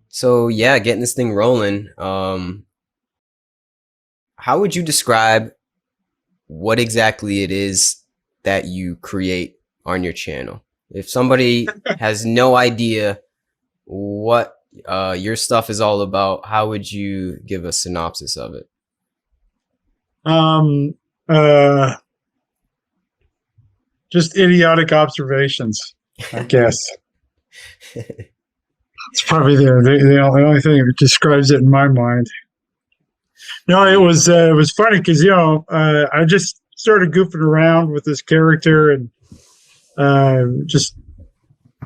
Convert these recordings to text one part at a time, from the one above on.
So yeah, getting this thing rolling. How would you describe what exactly it is that you create on your channel? If somebody has no idea what your stuff is all about, how would you give a synopsis of it? Um, uh, just idiotic observations, I guess. It's probably the only thing that describes it in my mind. No, it was funny because I just started goofing around with this character and just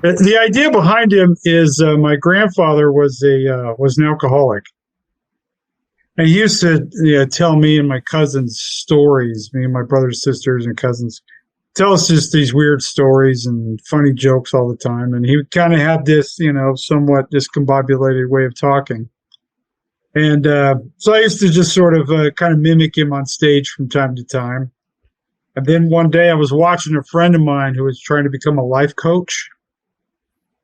the idea behind him is my grandfather was an alcoholic, and he used to tell me and my cousins stories. Me and my brothers, sisters, and cousins tell us just these weird stories and funny jokes all the time. And he kind of had this, somewhat discombobulated way of talking. And so I used to just sort of kind of mimic him on stage from time to time. And then one day I was watching a friend of mine who was trying to become a life coach.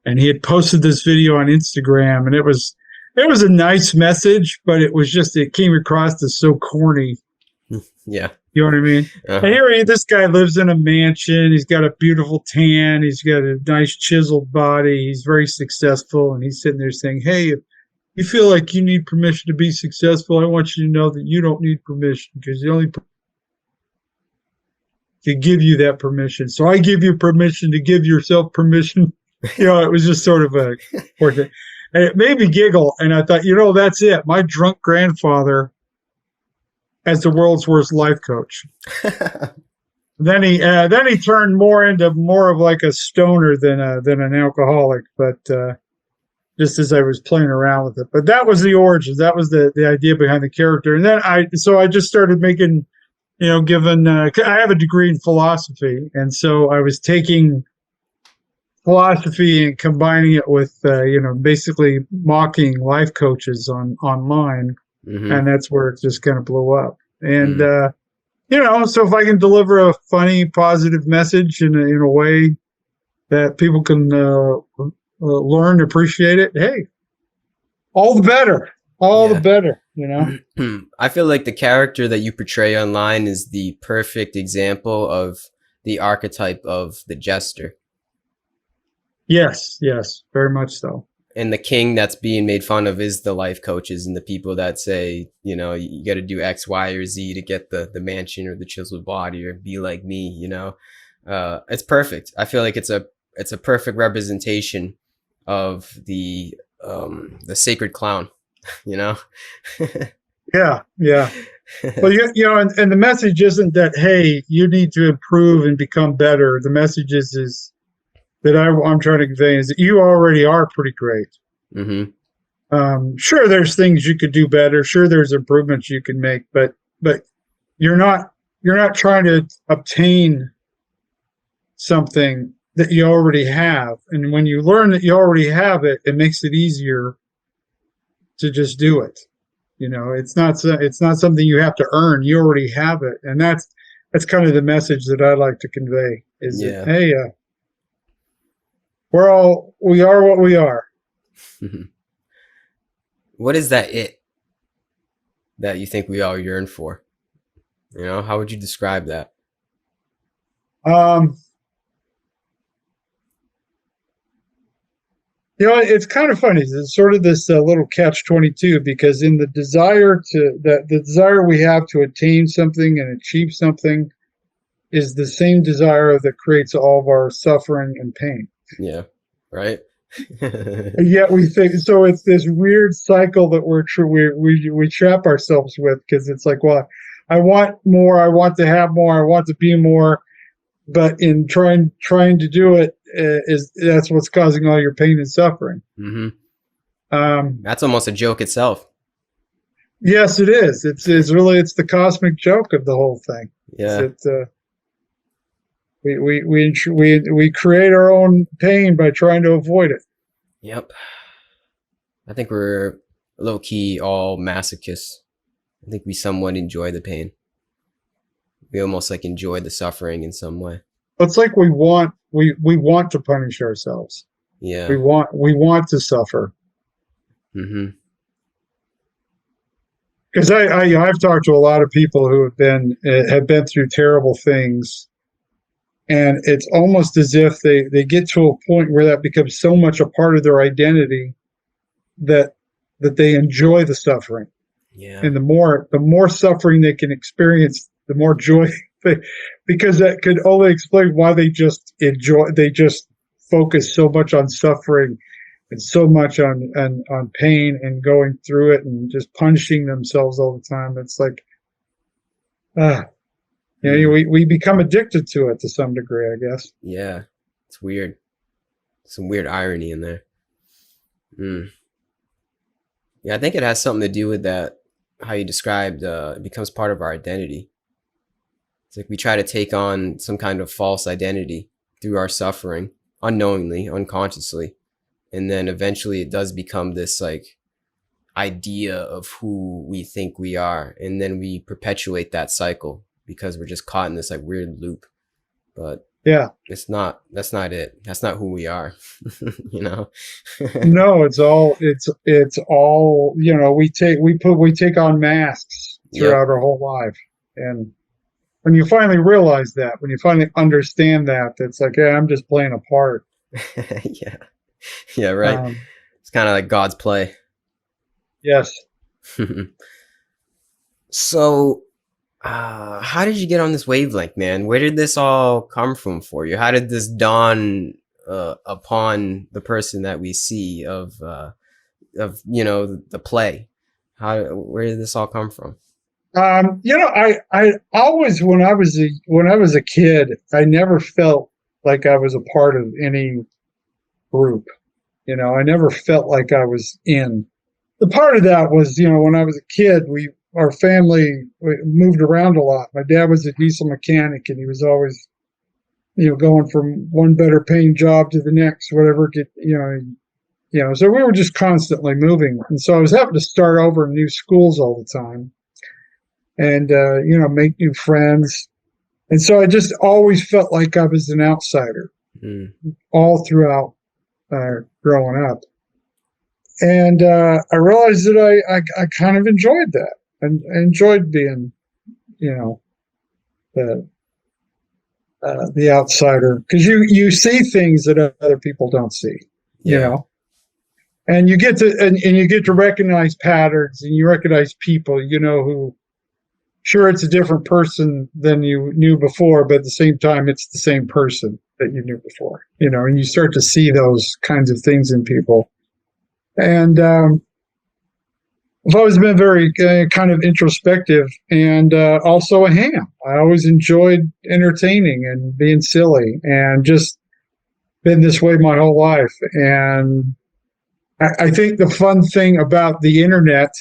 And he had posted this video on Instagram, and it was a nice message, but it came across as so corny. Yeah. You know what I mean? Uh-huh. And this guy lives in a mansion. He's got a beautiful tan. He's got a nice chiseled body. He's very successful. And he's sitting there saying, hey, if you feel like you need permission to be successful, I want you to know that you don't need permission, because the only can give you that permission. So I give you permission to give yourself permission. It was just sort of a and it made me giggle. And I thought, that's it. My drunk grandfather as the world's worst life coach. Then he turned more of like a stoner than an alcoholic. But just as I was playing around with it, but that was the origins. That was the idea behind the character. And then I just started making, I have a degree in philosophy, and so I was taking philosophy and combining it with basically mocking life coaches online. Mm-hmm. And that's where it just kind of blew up. And so if I can deliver a funny, positive message in a way that people can learn, appreciate it, hey, all the better. The better, I feel like the character that you portray online is the perfect example of the archetype of the jester. Yes, very much so. And the king that's being made fun of is the life coaches and the people that say, you got to do X, Y, or Z to get the mansion or the chiseled body or be like me, it's perfect. I feel like it's a perfect representation of the sacred clown, Yeah. Well, and the message isn't that, hey, you need to improve and become better. The message is that I'm trying to convey is that you already are pretty great. Mm-hmm. Sure, there's things you could do better. Sure, there's improvements you can make, but you're not trying to obtain something that you already have. And when you learn that you already have it, it makes it easier to just do it. It's not something you have to earn. You already have it, and that's kind of the message that I like to convey. Is that, hey, we are what we are. What is that that you think we all yearn for? How would you describe that? It's kind of funny. It's sort of this little catch-22, because in the desire we have to attain something and achieve something is the same desire that creates all of our suffering and pain. Yeah, right. And yet we think so. It's this weird cycle that we trap ourselves with, because it's like, well, I want more, I want to have more, I want to be more, but in trying to do it, that's what's causing all your pain and suffering. Mm-hmm. That's almost a joke itself. Yes, it is. It's the cosmic joke of the whole thing. Yeah. We create our own pain by trying to avoid it. Yep. I think we're low key all masochists. I think we somewhat enjoy the pain. We almost like enjoy the suffering in some way. It's like we want to punish ourselves. Yeah. We want to suffer. Mm-hmm. Because I've talked to a lot of people who have been through terrible things, and it's almost as if they get to a point where that becomes so much a part of their identity that they enjoy the suffering. Yeah. And the more suffering they can experience, the more joy because that could only explain why they just focus so much on suffering and so much on pain and going through it and just punishing themselves all the time. It's like, we become addicted to it to some degree, I guess. Yeah. It's weird. Some weird irony in there. Yeah, I think it has something to do with that, how you described, it becomes part of our identity. It's like we try to take on some kind of false identity through our suffering, unknowingly, unconsciously. And then eventually it does become this like idea of who we think we are. And then we perpetuate that cycle because we're just caught in this like weird loop. But yeah, that's not it. That's not who we are. No, it's all, we take on masks throughout our whole life. And when you finally realize that, when you finally understand that, it's like, yeah, I'm just playing a part. Yeah, right. It's kind of like God's play. Yes. So, how did you get on this wavelength, man? Where did this all come from for you? How did this dawn upon the person that we see of the play? Where did this all come from? I always, when I was a kid, I never felt like I was a part of any group. I never felt like I was in. The part of that was, when I was a kid, our family moved around a lot. My dad was a diesel mechanic, and he was always, going from one better paying job to the next, whatever. So we were just constantly moving, and so I was having to start over in new schools all the time, and make new friends, and so I just always felt like I was an outsider all throughout growing up. And I realized that I kind of enjoyed that. And I enjoyed being, the outsider, because you see things that other people don't see, and you get to recognize patterns, and you recognize people, who, sure, it's a different person than you knew before, but at the same time, it's the same person that you knew before, and you start to see those kinds of things in people. And I've always been very kind of introspective and also a ham. I always enjoyed entertaining and being silly, and just been this way my whole life. And I think the fun thing about the internet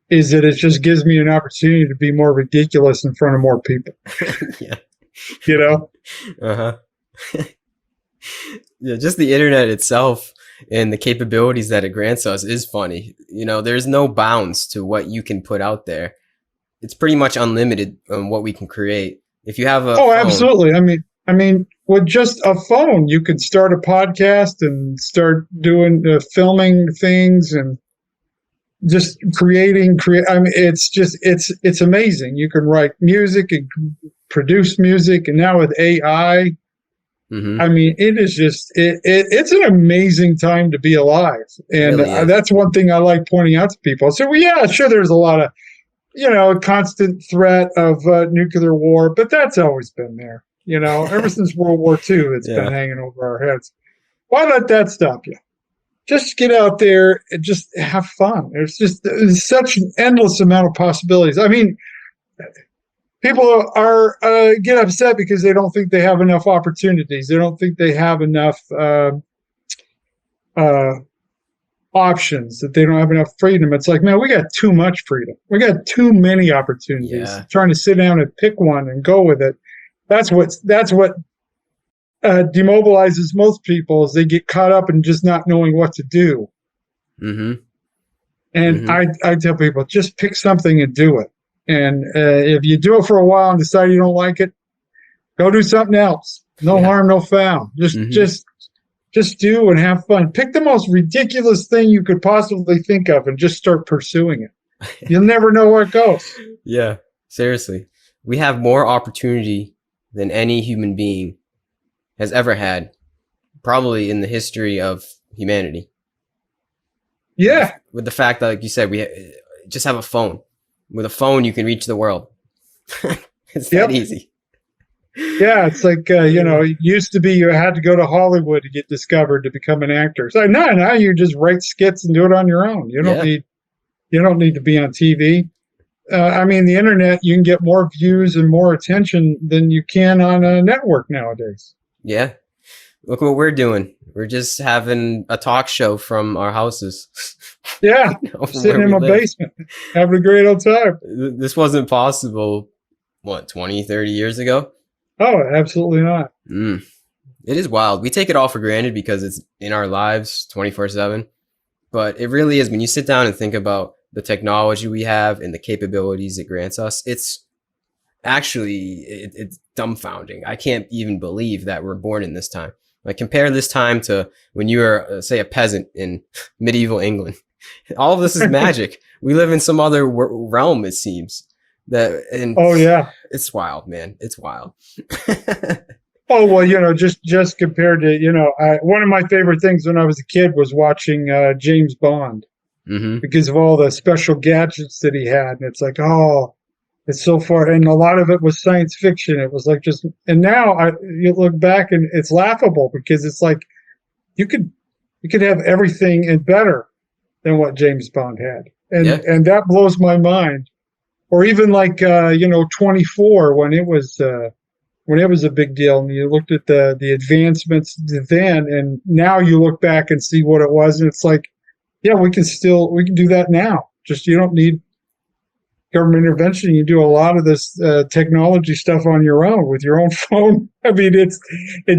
is that it just gives me an opportunity to be more ridiculous in front of more people. Yeah. Uh-huh. Yeah, just the internet itself and the capabilities that it grants us is funny. There's no bounds to what you can put out there. It's pretty much unlimited on what we can create. If you have a phone, absolutely. I mean, with just a phone, you could start a podcast and start doing filming things and just creating. I mean, it's amazing. You can write music and produce music, and now with AI. Mm-hmm. I mean, it is just it's an amazing time to be alive, and really that's one thing I like pointing out to people. So, yeah, sure, there's a lot of constant threat of nuclear war, but that's always been there. Ever since World War II, it's been hanging over our heads. Why let that stop you? Just get out there and just have fun. There's such an endless amount of possibilities. I mean, people are get upset because they don't think they have enough opportunities. They don't think they have enough options, that they don't have enough freedom. It's like, man, we got too much freedom. We got too many opportunities. Yeah. Trying to sit down and pick one and go with it. That's what demobilizes most people, is they get caught up in just not knowing what to do. Mm-hmm. And I tell people, just pick something and do it. And if you do it for a while and decide you don't like it, go do something else. No harm, no foul. Just Just do and have fun. Pick the most ridiculous thing you could possibly think of and just start pursuing it. You'll never know where it goes. Yeah, seriously. We have more opportunity than any human being has ever had, probably in the history of humanity. Yeah. With the fact that, like you said, we just have a phone. With a phone, you can reach the world. It's that easy. Yeah, it's like, it used to be you had to go to Hollywood to get discovered to become an actor. So now you just write skits and do it on your own. You don't need to be on TV. The internet, you can get more views and more attention than you can on a network nowadays. Yeah. Look what we're doing. We're just having a talk show from our houses. Yeah. Sitting in my basement, having a great old time. This wasn't possible, 20, 30 years ago? Oh, absolutely not. It is wild. We take it all for granted because it's in our lives 24/7. But it really is, when you sit down and think about the technology we have and the capabilities it grants us, it's actually, it's dumbfounding. I can't even believe that we're born in this time. Like, compare this time to when you were, say, a peasant in medieval England. All of this is magic. We live in some other realm, it seems. Oh yeah, it's wild, man. It's wild. Oh well, just compared to one of my favorite things when I was a kid was watching James Bond, because of all the special gadgets that he had, and it's like, oh, it's so far, and a lot of it was science fiction. It was like and now you look back and it's laughable because it's like you could have everything and better than what James Bond had, and that blows my mind. Or even like 24 when it was a big deal, and you looked at the advancements then, and now you look back and see what it was, and it's like, yeah, we can do that now. Just you don't need government intervention. You do a lot of this technology stuff on your own with your own phone. It's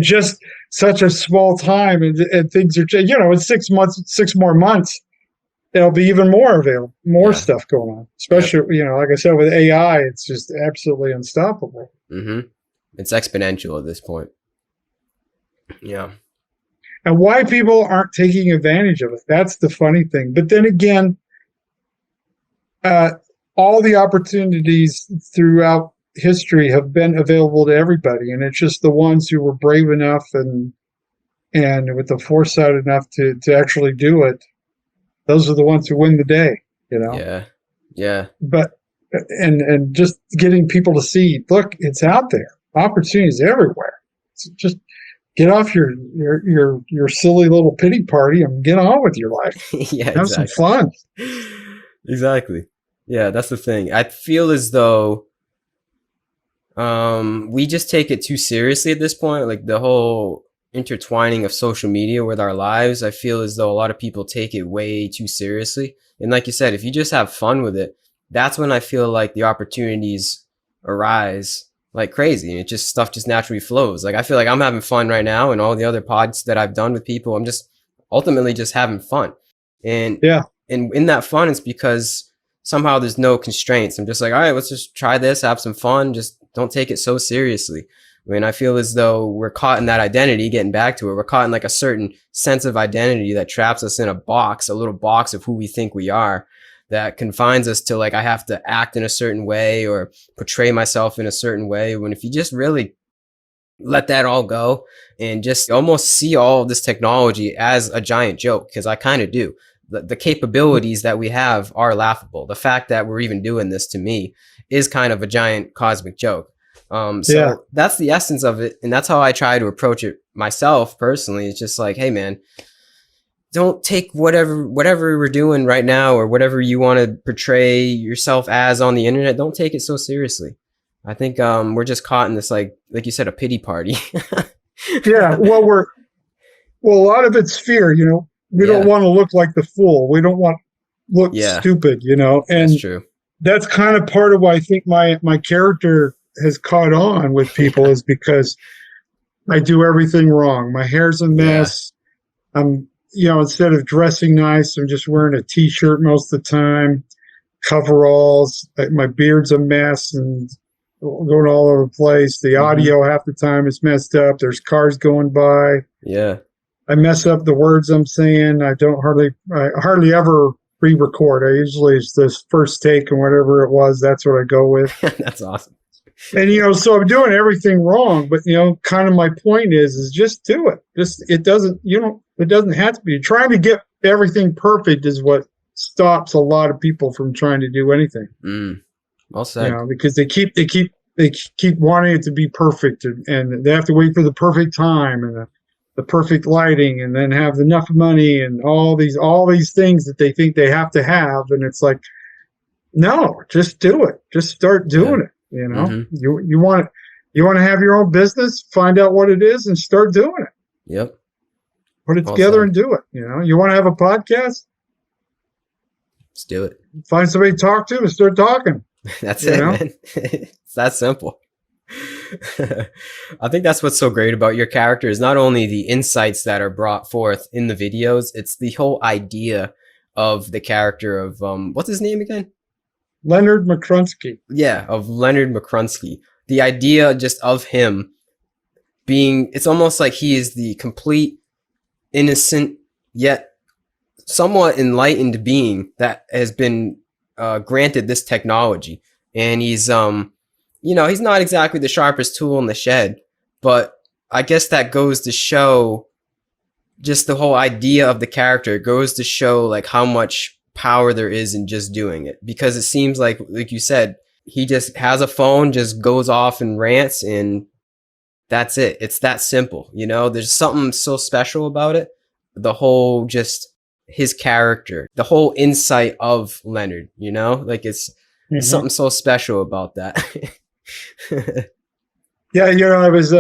just such a small time, and things are changing. In 6 months, 6 more months, there'll be even more available, stuff going on. Especially, like I said, with AI, it's just absolutely unstoppable. It's exponential at this point. Yeah. And why people aren't taking advantage of it, that's the funny thing. But then again, all the opportunities throughout history have been available to everybody, and it's just the ones who were brave enough and with the foresight enough to actually do it. Those are the ones who win the day, Yeah. But and just getting people to see, look, it's out there. Opportunities everywhere. So just get off your silly little pity party and get on with your life. Have some fun. Exactly. Yeah, that's the thing. I feel as though we just take it too seriously at this point. Like the whole intertwining of social media with our lives, I feel as though a lot of people take it way too seriously. And like you said, if you just have fun with it, that's when I feel like the opportunities arise like crazy, and stuff just naturally flows. Like I feel like I'm having fun right now, and all the other pods that I've done with people, I'm just ultimately just having fun. And in that fun, it's because somehow there's no constraints. I'm just like, all right, let's just try this, have some fun, just don't take it so seriously. I mean, I feel as though we're caught in that identity, getting back to it. We're caught in like a certain sense of identity that traps us in a little box of who we think we are, that confines us to like, I have to act in a certain way or portray myself in a certain way. When if you just really let that all go and just almost see all of this technology as a giant joke, because I kind of do. The capabilities that we have are laughable. The fact that we're even doing this, to me, is kind of a giant cosmic joke. So that's the essence of it. And that's how I try to approach it myself personally. It's just like, hey man, don't take whatever we're doing right now or whatever you want to portray yourself as on the internet. Don't take it so seriously. I think, we're just caught in this, like you said, a pity party. Yeah. Well, a lot of it's fear, we don't want to look like the fool. We don't want to look stupid, and that's true. That's kind of part of why I think my character has caught on with people is because I do everything wrong. My hair's a mess. I'm, instead of dressing nice, I'm just wearing a t-shirt most of the time, coveralls. My beard's a mess and going all over the place. The audio half the time is messed up. There's cars going by. Yeah. I mess up the words I'm saying. I hardly ever re-record. I usually, it's this first take and whatever it was, that's what I go with. That's awesome. And, so I'm doing everything wrong, but, kind of my point is just do it. It doesn't have to be. Trying to get everything perfect is what stops a lot of people from trying to do anything. Well said. Because they keep wanting it to be perfect, and they have to wait for the perfect time and the perfect lighting, and then have enough money and all these things that they think they have to have. And it's like, no, just do it. Just start doing it. You want to have your own business, find out what it is and start doing it. Yep. Put it together and do it. You want to have a podcast? Let's do it. Find somebody to talk to and start talking. That's it, man. It's that simple. I think that's what's so great about your character is not only the insights that are brought forth in the videos, it's the whole idea of the character of, what's his name again? Leonard Mcruntsky. Yeah, of Leonard Mcruntsky. The idea just of him being, it's almost like he is the complete, innocent, yet somewhat enlightened being that has been granted this technology. And he's, he's not exactly the sharpest tool in the shed, but I guess that goes to show just the whole idea of the character. It goes to show like how much power there is in just doing it, because it seems like you said, he just has a phone, just goes off and rants, and that's it. It's that simple. There's something so special about it. The whole, just his character, the whole insight of Leonard, like it's something so special about that. Yeah. I was,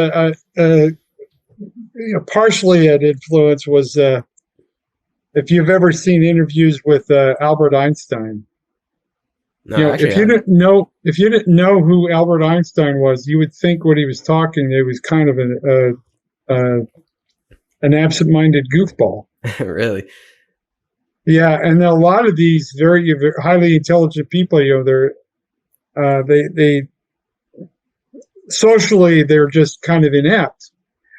partially an influence was, if you've ever seen interviews with Albert Einstein, No, if you didn't know who Albert Einstein was, you would think when he was talking, it was kind of an absent-minded goofball. Really? Yeah, and a lot of these very, very highly intelligent people, they socially they're just kind of inept.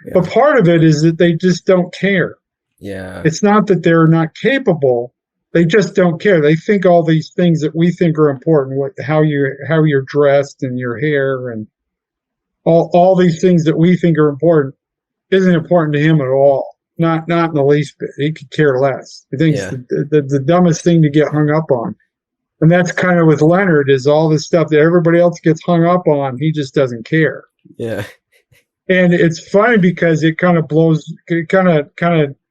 Yeah. But part of it is that they just don't care. Yeah. It's not that they're not capable. They just don't care. They think all these things that we think are important, how you're dressed and your hair and all these things that we think are important, isn't important to him at all. Not in the least bit. He could care less. He thinks the dumbest thing to get hung up on. And that's kind of with Leonard, is all this stuff that everybody else gets hung up on. He just doesn't care. Yeah. And it's funny because it kind of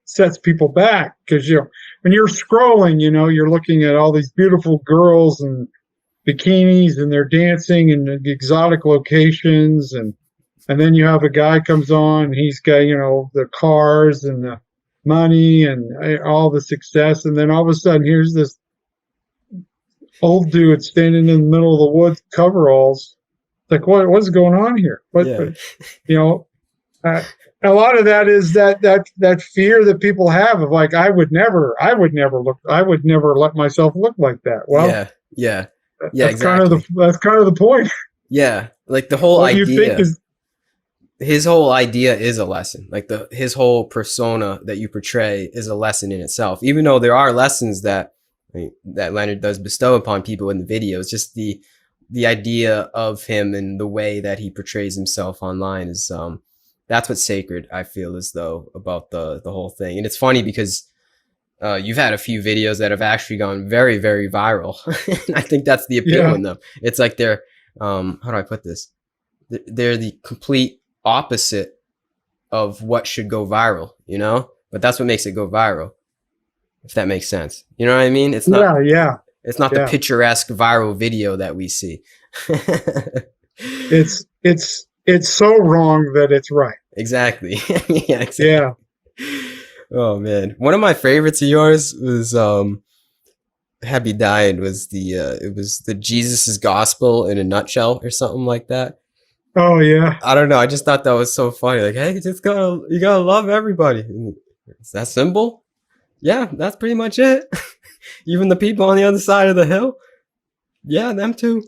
sets people back, because when you're scrolling, you're looking at all these beautiful girls and bikinis, and they're dancing in exotic locations, and then you have a guy comes on, and he's got the cars and the money and all the success, and then all of a sudden here's this old dude standing in the middle of the woods, coveralls. Like, what's going on here? A lot of that is that fear that people have of like, I would never let myself look like that. Well, yeah, that's exactly. That's kind of the point. Yeah, like the whole idea. His whole idea is a lesson. Like his whole persona that you portray is a lesson in itself. Even though there are lessons that Leonard does bestow upon people in the videos, just the idea of him and the way that he portrays himself online is that's what's sacred, I feel as though, about the whole thing. And it's funny because you've had a few videos that have actually gone very, very viral. I think that's the appeal in them. It's like they're how do I put this? They're the complete opposite of what should go viral, but that's what makes it go viral, if that makes sense. You know what I mean? It's not it's not the picturesque viral video that we see. It's so wrong that it's right. Exactly. Yeah, exactly. Yeah. Oh man, one of my favorites of yours was Happy Dying was it was the Jesus' gospel in a nutshell or something like that. Oh yeah. I don't know. I just thought that was so funny. Like, hey, you gotta love everybody. Is that simple? Yeah, that's pretty much it. Even the people on the other side of the hill. Yeah, them too.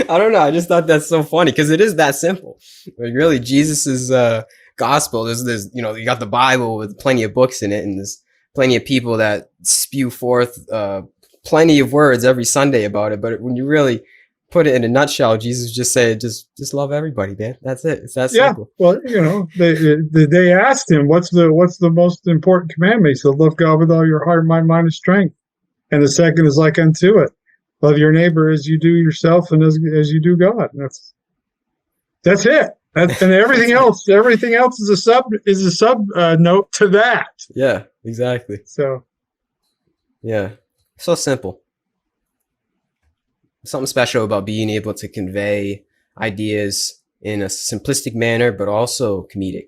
I don't know. I just thought that's so funny because it is that simple. Like, really, Jesus' gospel. There's you got the Bible with plenty of books in it, and there's plenty of people that spew forth plenty of words every Sunday about it. But when you really put it in a nutshell, Jesus just said, just love everybody, man. That's it. It's that simple. Well, they asked him, what's the most important commandment? He said, love God with all your heart, mind, and strength. And the second is like unto it. Love your neighbor as you do yourself and as you do God. And that's it. And everything else is a sub note to that. Yeah, exactly. So, yeah, so simple. Something special about being able to convey ideas in a simplistic manner, but also comedic.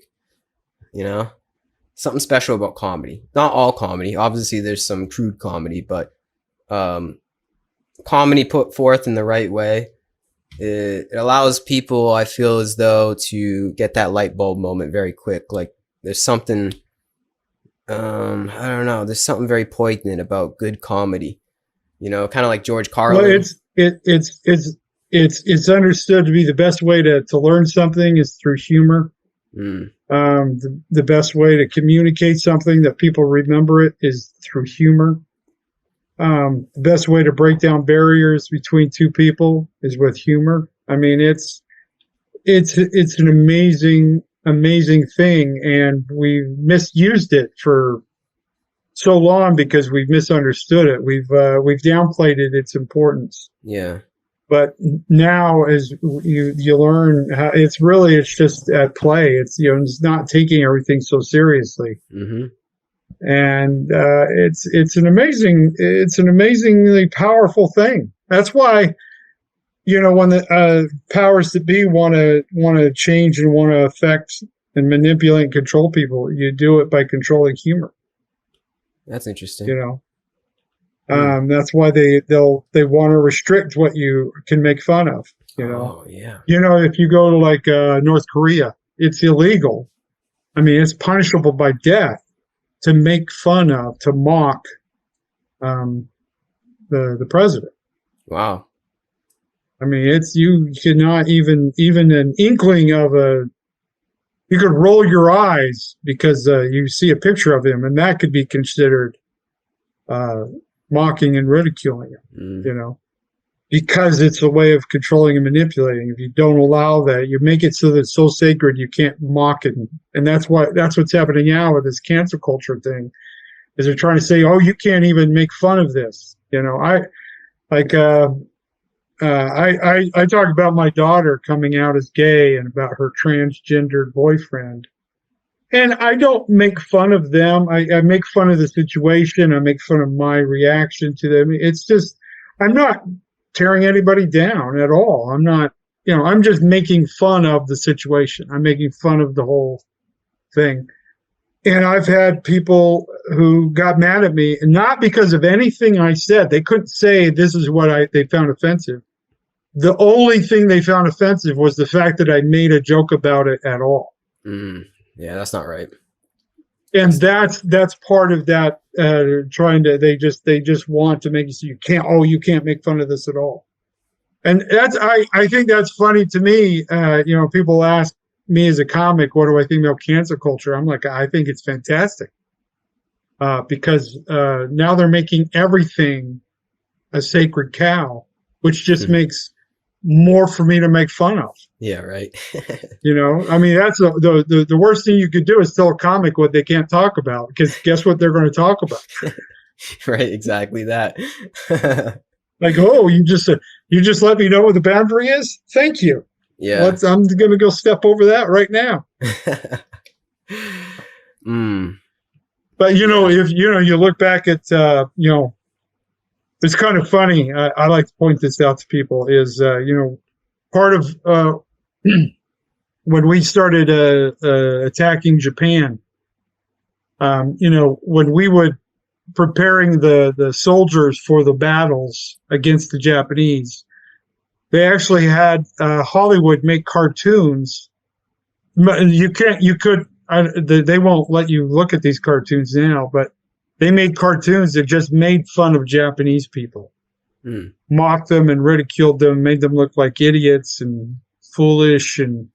Something special about comedy. Not all comedy. Obviously, there's some crude comedy, but comedy put forth in the right way, it allows people, I feel as though, to get that light bulb moment very quick. Like there's something, I don't know, there's something very poignant about good comedy. Kind of like George Carlin. Well, it's understood to be the best way to learn something is through humor. The best way to communicate something that people remember it is through humor. The best way to break down barriers between two people is with humor. I mean, it's an amazing thing, and we've misused it for so long because we've misunderstood it. We've downplayed its importance. Yeah. But now, as you learn how it's just at play. It's not taking everything so seriously. Mm-hmm. And it's an amazingly powerful thing. That's why, when the powers that be want to change and want to affect and manipulate and control people, you do it by controlling humor. That's interesting. That's why they want to restrict what you can make fun of. Oh yeah. If you go to like North Korea, it's illegal. I mean, it's punishable by death to make fun of, to mock the president. Wow. I mean, you cannot even an inkling of you could roll your eyes because you see a picture of him, and that could be considered mocking and ridiculing him, because it's a way of controlling and manipulating. If you don't allow that, you make it so that it's so sacred you can't mock it. And that's what's happening now with this cancel culture thing, is they're trying to say, oh, you can't even make fun of this. I talk about my daughter coming out as gay and about her transgendered boyfriend. And I don't make fun of them. I make fun of the situation. I make fun of my reaction to them. It's just, I'm not tearing anybody down at all. I'm not, I'm just making fun of the situation. I'm making fun of the whole thing. And I've had people who got mad at me, and not because of anything I said. They couldn't say this is what they found offensive. The only thing they found offensive was the fact that I made a joke about it at all. Yeah, that's not right. And that's part of that. They just want to make you so you can't make fun of this at all. And I think that's funny to me. People ask me as a comic, what do I think about cancel culture? I'm like, I think it's fantastic. Because now they're making everything a sacred cow, which just makes more for me to make fun of. Yeah, right. I mean, that's the worst thing you could do is tell a comic what they can't talk about, because guess what they're going to talk about? Right, exactly that. Like, oh, you just let me know what the boundary is? Thank you. Yeah. I'm going to go step over that right now. But, if, you look back at, it's kind of funny. I like to point this out to people is, part of when we started attacking Japan, when we would preparing the soldiers for the battles against the Japanese, they actually had Hollywood make cartoons. They won't let you look at these cartoons now, but they made cartoons that just made fun of Japanese people, mocked them and ridiculed them, made them look like idiots and foolish. And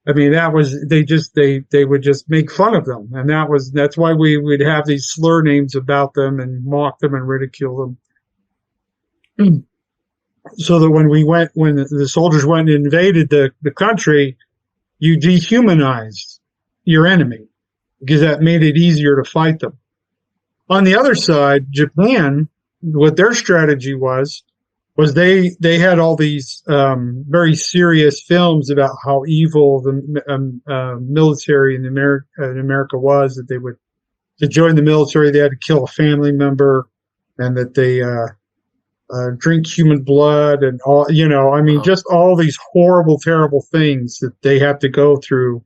I mean, they would just make fun of them, and that's why we would have these slur names about them and mock them and ridicule them, so that when the soldiers went and invaded the country, you dehumanized your enemy because that made it easier to fight them. On the other side, Japan, what their strategy was they had all these very serious films about how evil the military in America was, that they would, to join the military, they had to kill a family member, and that they drink human blood and all, I mean, just all these horrible, terrible things that they have to go through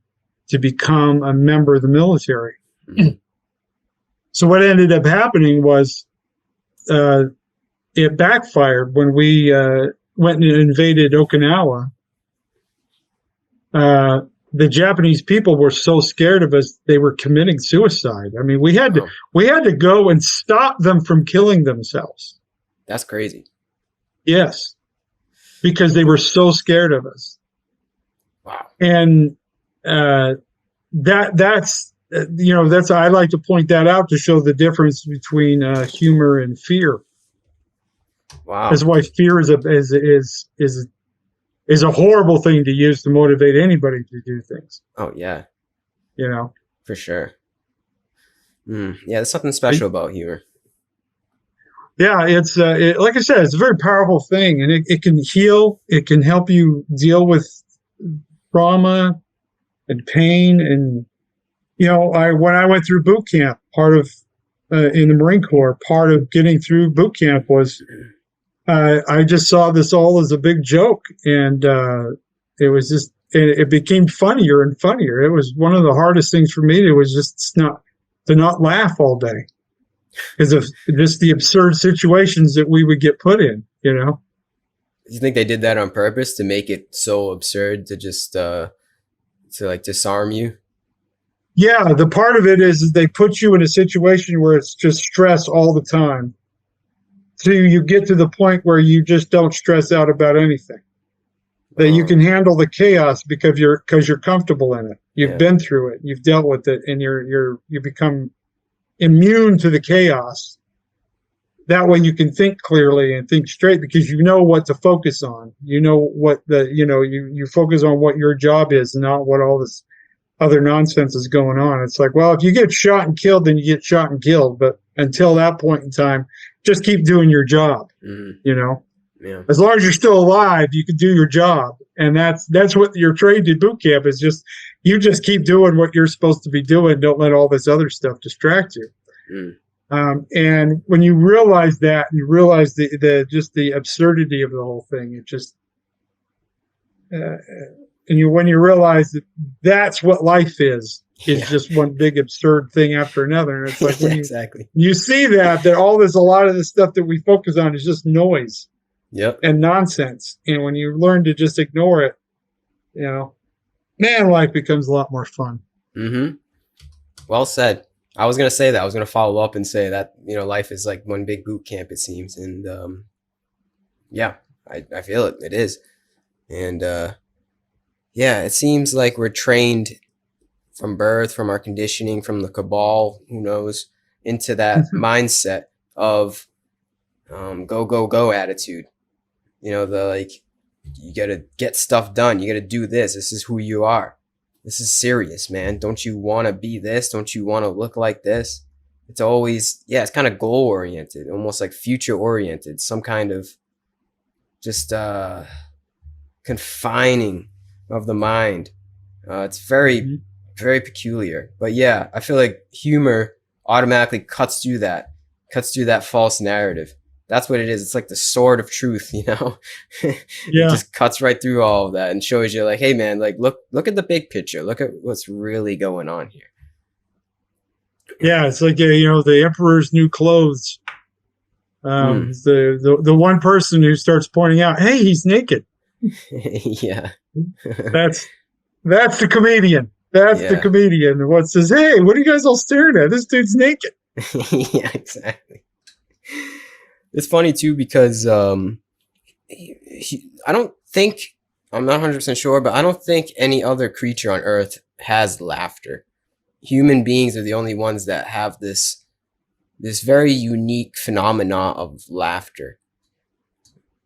to become a member of the military. Mm-hmm. So what ended up happening was it backfired when we went and invaded Okinawa. The Japanese people were so scared of us, they were committing suicide. I mean, we had to go and stop them from killing themselves. That's crazy. Yes, because they were so scared of us. Wow. And that's I like to point that out to show the difference between humor and fear. Wow. That's why fear is a horrible thing to use to motivate anybody to do things. Oh yeah. For sure. Yeah, there's something special about humor. Yeah, it's like I said, it's a very powerful thing, and it can heal. It can help you deal with trauma and pain. And when I went through boot camp, part of in the Marine Corps, part of getting through boot camp was I just saw this all as a big joke, and it became funnier and funnier. It was one of the hardest things for me. It was just to not laugh all day, because of just the absurd situations that we would get put in. You think they did that on purpose to make it so absurd, to just to like disarm you? Yeah, the part of it is they put you in a situation where it's just stress all the time. So you get to the point where you just don't stress out about anything. That you can handle the chaos because you're comfortable in it. You've been through it. You've dealt with it, and you become immune to the chaos. That way you can think clearly and think straight, because you know what to focus on. You know what you focus on what your job is, and not what all this other nonsense is going on. It's like, well, if you get shot and killed, then you get shot and killed. But until that point in time, just keep doing your job. Mm-hmm. Yeah. As long as you're still alive, you can do your job. And that's what you're trained in boot camp, is you just keep doing what you're supposed to be doing. Don't let all this other stuff distract you. And when you realize that, you realize the absurdity of the whole thing, it just, when you realize that that's what life is just one big absurd thing after another. And it's like, when you see that a lot of the stuff that we focus on is just noise. Yep. And nonsense. And when you learn to just ignore it, life becomes a lot more fun. Mm-hmm. Well said. I was going to say that. I was going to follow up and say that, life is like one big boot camp, it seems. And I feel it. It is. And it seems like we're trained from birth, from our conditioning, from the cabal, who knows, into that mindset of go, go, go attitude. You got to get stuff done. You got to do this. This is who you are. This is serious, man. Don't you want to be this? Don't you want to look like this? It's always, it's kind of goal oriented, almost like future oriented, some kind of just confining of the mind. It's very, very peculiar. But I feel like humor automatically cuts through that false narrative. That's what it is. It's like the sword of truth, It just cuts right through all of that and shows you, like, hey man, like look at the big picture. Look at what's really going on here. Yeah, it's like the emperor's new clothes. The one person who starts pointing out, hey, he's naked. Yeah. That's the comedian. That's the comedian. What says, hey, what are you guys all staring at? This dude's naked. Yeah, exactly. It's funny too, because I don't think I'm not 100% sure, but I don't think any other creature on Earth has laughter. Human beings are the only ones that have this very unique phenomena of laughter.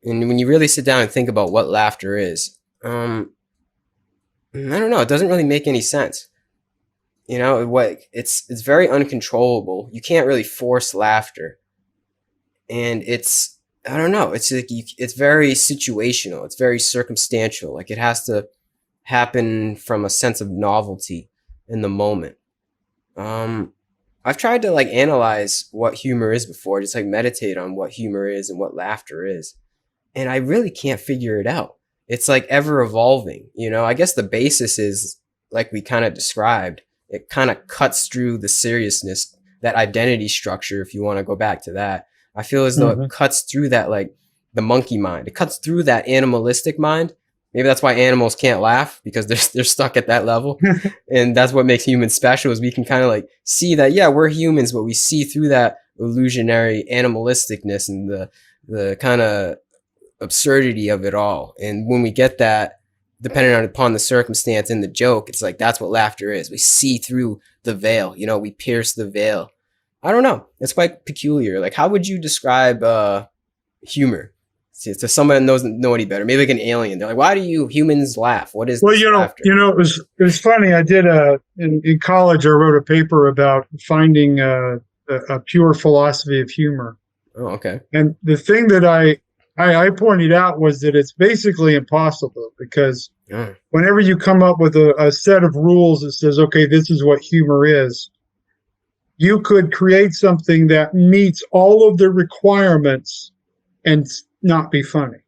And when you really sit down and think about what laughter is, I don't know. It doesn't really make any sense. You know what? It's very uncontrollable. You can't really force laughter, and it's I don't know. It's like it's very situational. It's very circumstantial. Like it has to happen from a sense of novelty in the moment. Um, I've tried to like analyze what humor is before, just like meditate on what humor is and what laughter is, and I really can't figure it out. It's like ever evolving, you know. I guess the basis is like we kind of described. It kind of cuts through the seriousness, that identity structure, if you want to go back to that. I feel as though it cuts through that, like the monkey mind. It cuts through that animalistic mind. Maybe that's why animals can't laugh, because they're stuck at that level. And that's what makes humans special, is we can kind of like see that, yeah, we're humans, but we see through that illusionary animalisticness and the kind of absurdity of it all. And when we get that, depending upon the circumstance and the joke, it's like that's what laughter is. We see through the veil, you know, we pierce the veil. I don't know. It's quite peculiar. Like, how would you describe humor to someone that doesn't know any better? Maybe like an alien. They're like, why do you humans laugh? What is Well, laughter? it was funny. I did in college. I wrote a paper about finding a pure philosophy of humor. Oh, okay. And the thing that I pointed out was that it's basically impossible, because whenever you come up with a set of rules that says, okay, this is what humor is, you could create something that meets all of the requirements and not be funny.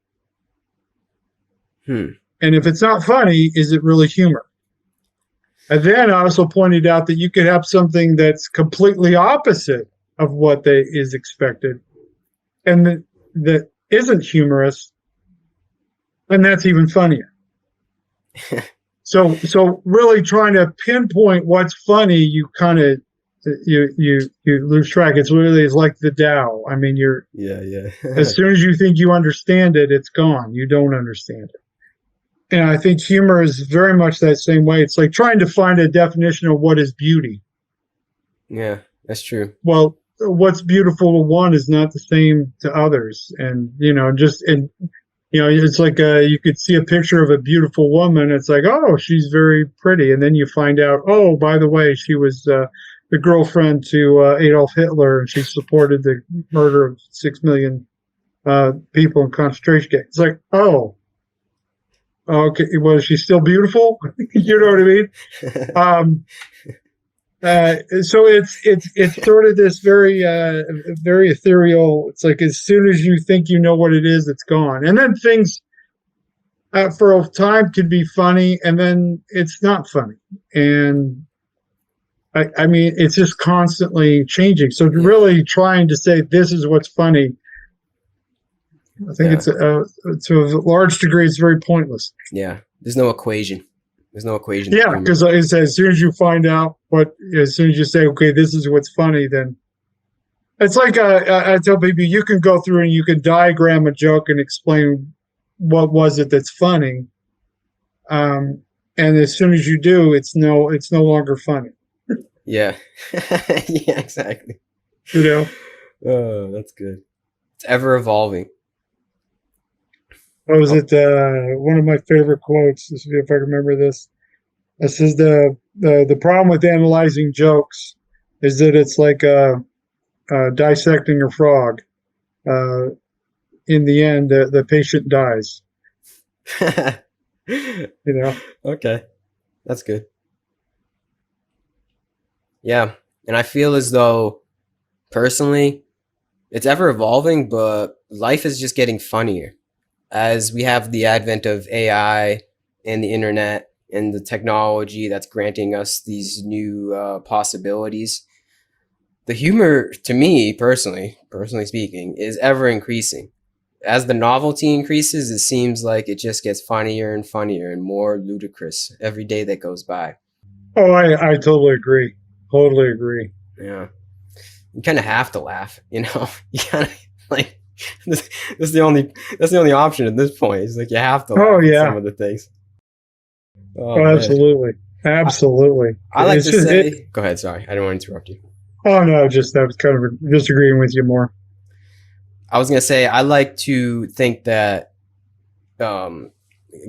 And if it's not funny, is it really humor? And then I also pointed out that you could have something that's completely opposite of what is expected, and that isn't humorous, and that's even funnier. So really trying to pinpoint what's funny, you kind of you lose track. It's like the Tao. I mean, as soon as you think you understand it, it's gone. You don't understand it. And I think humor is very much that same way. It's like trying to find a definition of what is beauty. Yeah, that's true. Well, what's beautiful to one is not the same to others. And, it's like you could see a picture of a beautiful woman. It's like, oh, she's very pretty. And then you find out, oh, by the way, she was the girlfriend to Adolf Hitler, and she supported the murder of 6 million people in concentration camps. It's like, oh, okay, was she still beautiful? You know what I mean? So it's sort of this very very ethereal. It's like as soon as you think you know what it is, it's gone. And then things for a time could be funny, and then it's not funny. And I mean, it's just constantly changing. So really trying to say this is what's funny, I think it's to a large degree, it's very pointless. Yeah, there's no equation. There's no equation. Yeah, because as soon as you find out as soon as you say, okay, this is what's funny, then it's like I tell people, you can go through and you can diagram a joke and explain what was it that's funny, and as soon as you do, it's no longer funny. Yeah, yeah, exactly. You know. Oh, that's good. It's ever evolving. What was it? One of my favorite quotes. Let's see if I remember this. It says the problem with analyzing jokes is that it's like dissecting a frog. In the end, the patient dies. Okay, that's good. Yeah, and I feel as though, personally, it's ever evolving, but life is just getting funnier. As we have the advent of AI and the internet and the technology that's granting us these new possibilities, the humor, to me, personally speaking, is ever increasing. As the novelty increases, it seems like it just gets funnier and funnier and more ludicrous every day that goes by. Oh, I totally agree. Totally agree. Yeah. You kind of have to laugh, you know? You kind of, like, That's the only option at this point. It's like you have to Oh laugh at some yeah. of the things. Oh Oh, man. absolutely. I, Absolutely. I like It's to just it. say, go ahead, sorry. I didn't want to interrupt you. Oh no, just I was kind of disagreeing with you more. I was going to say, I like to think that um,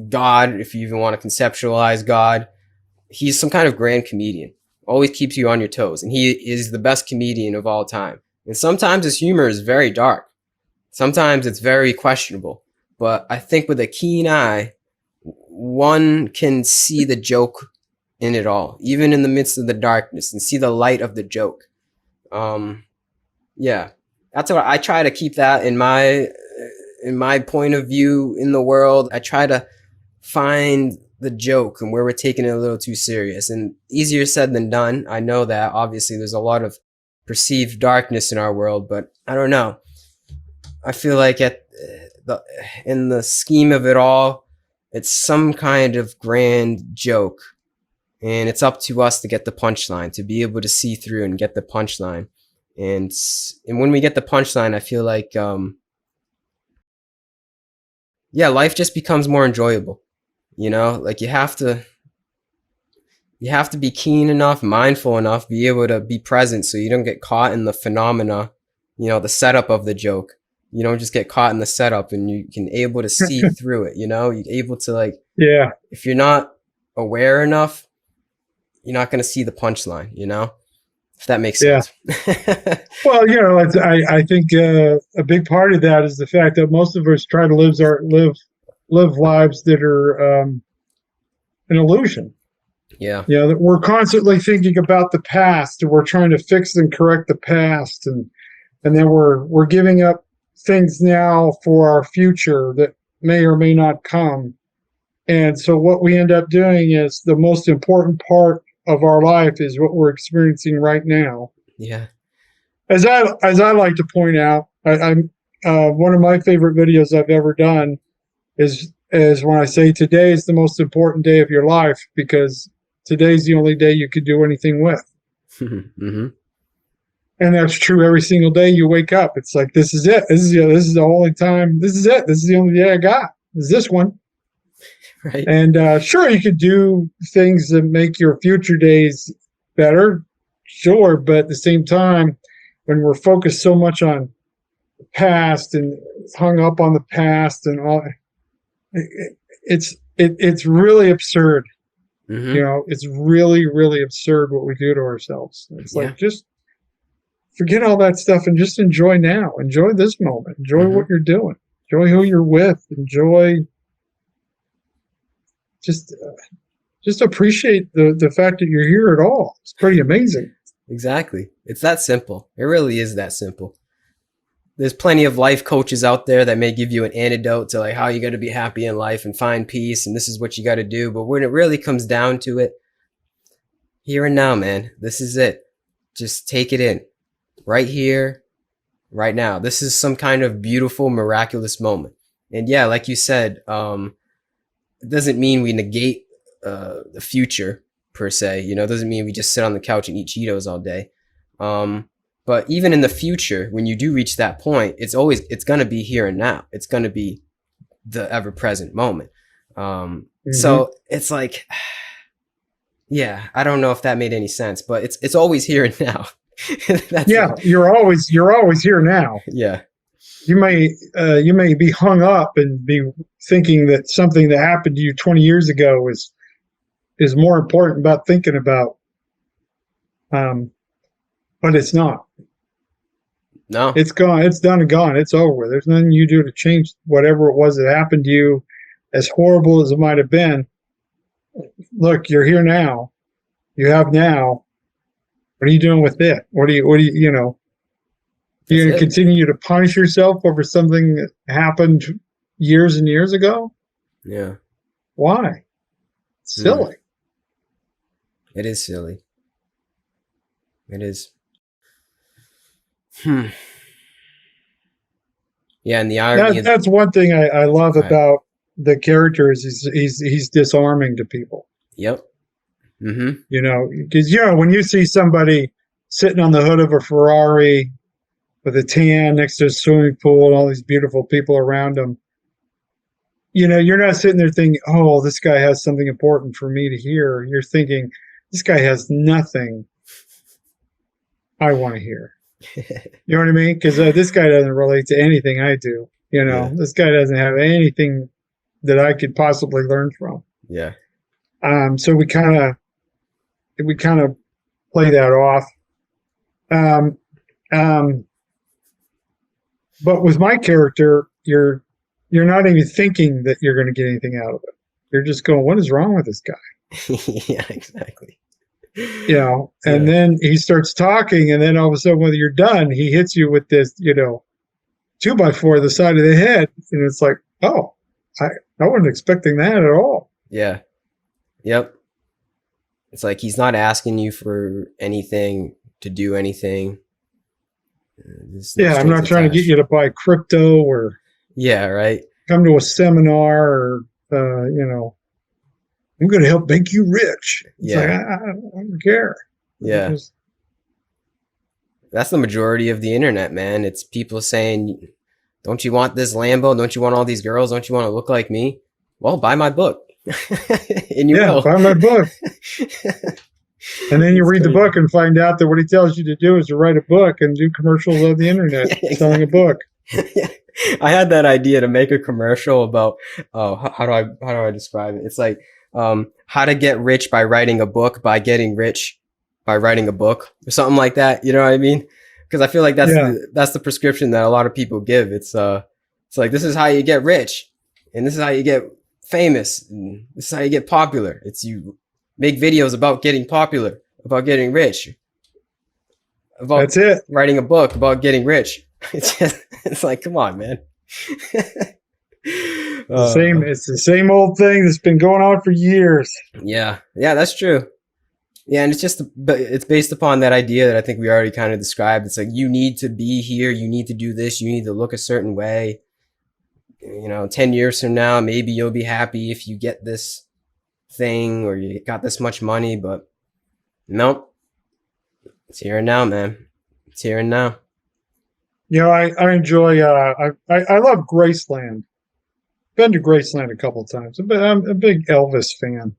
God, if you even want to conceptualize God, he's some kind of grand comedian. Always keeps you on your toes. And he is the best comedian of all time. And sometimes his humor is very dark. Sometimes it's very questionable. But I think with a keen eye, one can see the joke in it all, even in the midst of the darkness, and see the light of the joke. Um, yeah, that's what I try to keep that in my point of view in the world. I try to find the joke and where we're taking it a little too serious, and easier said than done. I know that obviously there's a lot of perceived darkness in our world, but I don't know. I feel like in the scheme of it all, it's some kind of grand joke, and it's up to us to get the punchline, to be able to see through and get the punchline. And when we get the punchline, I feel like yeah, life just becomes more enjoyable. You know, like you have to be keen enough, mindful enough, be able to be present so you don't get caught in the phenomena, you know, the setup of the joke. You don't just get caught in the setup, and you can able to see through it, you know? You're able to, like, Yeah. if you're not aware enough, you're not going to see the punchline, you know? If that makes Yeah. sense. Well, I think a big part of that is the fact that most of us try to live lives that are an illusion. Yeah. You know, that we're constantly thinking about the past, and we're trying to fix and correct the past, and then we're giving up things now for our future that may or may not come. And so what we end up doing is the most important part of our life is what we're experiencing right now. Yeah. As I like to point out, I'm one of my favorite videos I've ever done is when I say today is the most important day of your life, because today's the only day you could do anything with. Mm-hmm. And that's true every single day you wake up. It's like, this is it. This is the only time. This is it. This is the only day I got. Is this one. Right. And sure, you could do things that make your future days better. Sure. But at the same time, when we're focused so much on the past and hung up on the past and all, it's really absurd. Mm-hmm. You know, it's really, really absurd what we do to ourselves. It's Yeah. like, just forget all that stuff and just enjoy now. Enjoy this moment. Enjoy Mm-hmm. what you're doing. Enjoy who you're with. Enjoy. Just appreciate the fact that you're here at all. It's pretty amazing. Exactly. It's that simple. It really is that simple. There's plenty of life coaches out there that may give you an antidote to, like, how you got to be happy in life and find peace, and this is what you got to do. But when it really comes down to it, here and now, man, this is it. Just take it in. Right here, right now. This is some kind of beautiful, miraculous moment. And yeah, like you said, it doesn't mean we negate the future per se. You know, it doesn't mean we just sit on the couch and eat Cheetos all day. But even in the future, when you do reach that point, it's going to be here and now. It's going to be the ever present moment. So it's like, yeah, I don't know if that made any sense, but it's always here and now. Yeah, you're always here now. Yeah. You may be hung up and be thinking that something that happened to you 20 years ago is more important about thinking about, but it's not. No, it's gone. It's done and gone. It's over with. There's nothing you do to change whatever it was that happened to you, as horrible as it might have been. Look, you're here now. You have now. What are you doing with it? What do you know? You're going to continue to punish yourself over something that happened years and years ago? Yeah. Why? It's silly. It is silly. It is. Yeah, and the irony. That's one thing I love about the character is he's disarming to people. Yep. Mm-hmm. You know, because when you see somebody sitting on the hood of a Ferrari with a tan next to a swimming pool and all these beautiful people around him. You're not sitting there thinking, oh, this guy has something important for me to hear. You're thinking, this guy has nothing I want to hear. You know what I mean? Because this guy doesn't relate to anything I do. Yeah. This guy doesn't have anything that I could possibly learn from. Yeah. So we kind of play that off. But with my character, you're not even thinking that you're going to get anything out of it. You're just going, what is wrong with this guy? Yeah, exactly. And then he starts talking, and then all of a sudden, when you're done, he hits you with this, 2x4 the side of the head, and it's like, oh, I wasn't expecting that at all. Yeah. Yep. It's like he's not asking you for anything to do anything. I'm not trying to get you to buy crypto or right. come to a seminar or I'm going to help make you rich. It's like, I don't care. Yeah. That's the majority of the internet, man. It's people saying, don't you want this Lambo? Don't you want all these girls? Don't you want to look like me? Well, buy my book. And you will. Buy my book. And then you read the book and find out that what he tells you to do is to write a book and do commercials on the internet selling a book. I had that idea to make a commercial about how do I describe it? It's like how to get rich by writing a book, by getting rich by writing a book, or something like that. You know what I mean? Because I feel like that's the prescription that a lot of people give. It's like, this is how you get rich, and this is how you get famous, and this is how you get popular. It's you make videos about getting popular, about getting rich, about that's it. Writing a book about getting rich. It's like, come on, man. It's the same old thing that's been going on for years. Yeah, that's true. Yeah, and it's based upon that idea that I think we already kind of described. It's like, you need to be here, you need to do this, you need to look a certain way. 10 years from now, maybe you'll be happy if you get this thing or you got this much money, but nope. It's here and now, man. It's here and now. I enjoy, I love Graceland. Been to Graceland a couple of times. I'm a big Elvis fan.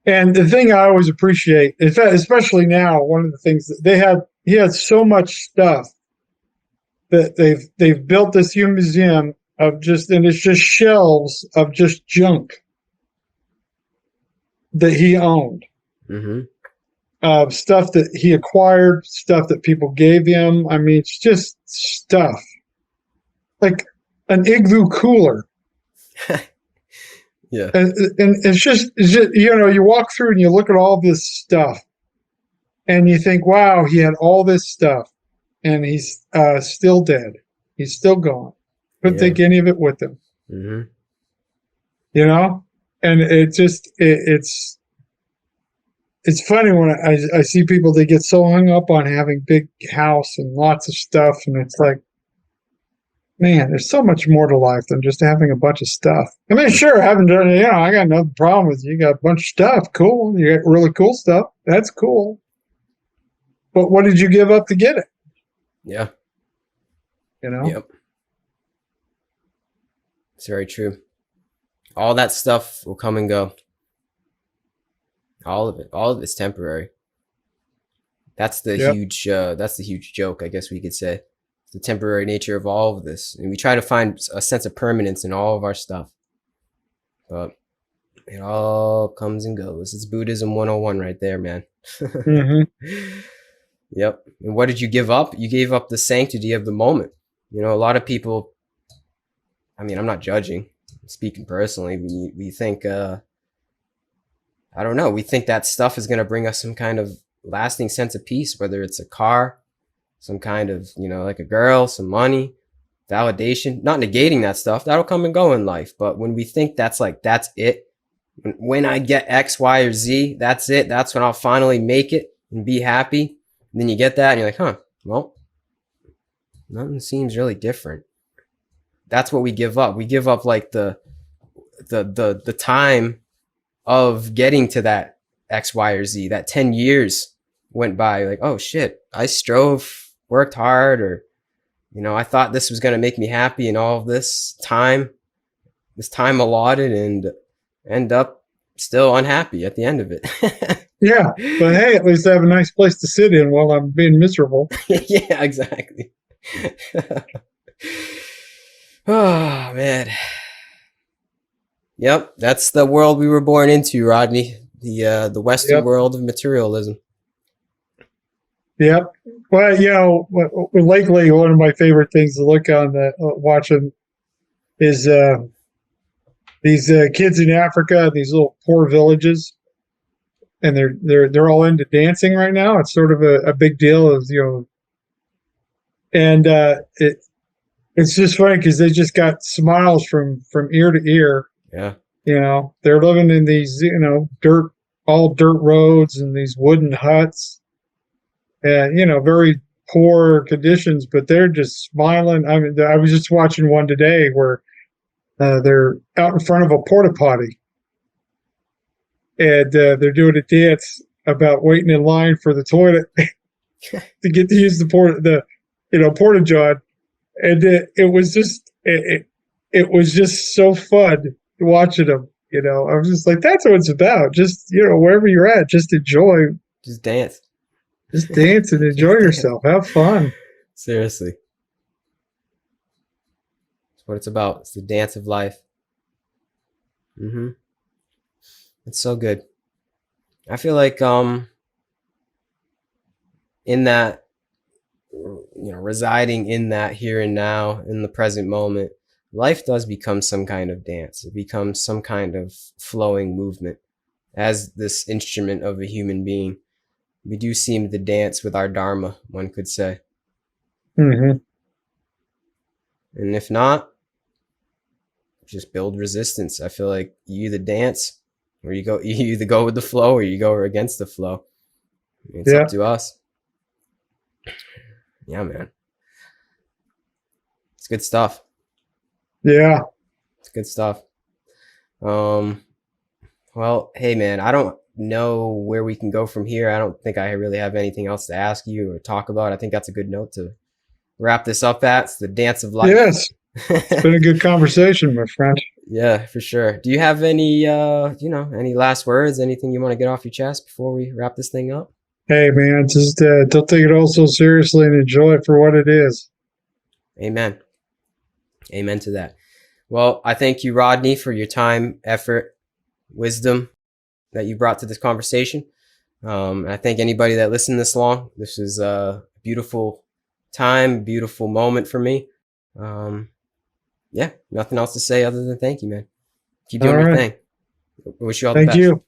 And the thing I always appreciate is that, especially now, one of the things that he had so much stuff that they've built this huge museum and it's just shelves of just junk that he owned. Mm-hmm. Stuff that he acquired, stuff that people gave him. I mean, it's just stuff. Like an igloo cooler. Yeah. And it's just, you walk through and you look at all this stuff and you think, wow, he had all this stuff and he's still dead. He's still gone. Couldn't take any of it with him. Mm-hmm. And it's funny when I see people, they get so hung up on having big house and lots of stuff. And it's like, man, there's so much more to life than just having a bunch of stuff. I mean, sure, I haven't done it. I got no problem with you got a bunch of stuff. Cool. You got really cool stuff. That's cool. But what did you give up to get it? Yeah. Yep. It's very true. All that stuff will come and go. All of it's temporary. That's the huge joke, I guess we could say. The temporary nature of all of this. And we try to find a sense of permanence in all of our stuff. But it all comes and goes. It's Buddhism 101 right there, man. Mm-hmm. Yep. And what did you give up? You gave up the sanctity of the moment. A lot of people, I mean, I'm not judging, I'm speaking personally. We think, I don't know, we think that stuff is going to bring us some kind of lasting sense of peace, whether it's a car, some kind of, like a girl, some money, validation, not negating that stuff. That'll come and go in life. But when we think that's it, when I get X, Y, or Z, that's it. That's when I'll finally make it and be happy. And then you get that and you're like, well, nothing seems really different. That's what we give up. We give up like the time of getting to that X, Y, or Z. That 10 years went by, like, oh shit, I strove worked hard, or, I thought this was going to make me happy, and all of this time allotted, and end up still unhappy at the end of it. Yeah, but hey, at least I have a nice place to sit in while I'm being miserable. Yeah, exactly. Oh, man. Yep, that's the world we were born into, Rodney. The Western Yep. world of materialism. Yep. Well, lately one of my favorite things to look on watching is these kids in Africa, these little poor villages, and they're all into dancing right now. It's sort of a big deal, as and it's just funny because they just got smiles from ear to ear. Yeah. They're living in these all dirt roads and these wooden huts, and very poor conditions, but they're just smiling. I mean, I was just watching one today where they're out in front of a porta potty, and they're doing a dance about waiting in line for the toilet to get to use the porta john, and it was just so fun watching them. I was just like, that's what it's about. Just wherever you're at, just enjoy. Just dance. Just dance and enjoy yourself. Have fun. Seriously. That's what it's about. It's the dance of life. It's so good. I feel like in that, residing in that here and now, in the present moment, life does become some kind of dance. It becomes some kind of flowing movement. As this instrument of a human being, we do seem to dance with our dharma, one could say. Mm-hmm. And if not, just build resistance. I feel like you either dance, or you either go with the flow, or you go against the flow. It's up to us. Yeah, man. It's good stuff. Yeah. It's good stuff. Well, hey, man, I don't know where we can go from here. I don't think I really have anything else to ask you or talk about. I think that's a good note to wrap this up at. It's the dance of life. Yes. It's been a good conversation, my friend. Yeah, for sure. Do you have any, any last words, anything you want to get off your chest before we wrap this thing up? Hey, man, just don't take it all so seriously and enjoy it for what it is. Amen. Amen to that. Well, I thank you, Rodney, for your time, effort, wisdom that you brought to this conversation. I thank anybody that listened this long. This is a beautiful time, beautiful moment for me. Yeah, nothing else to say other than thank you, man. Keep doing your thing. I wish you all the best. Thank you.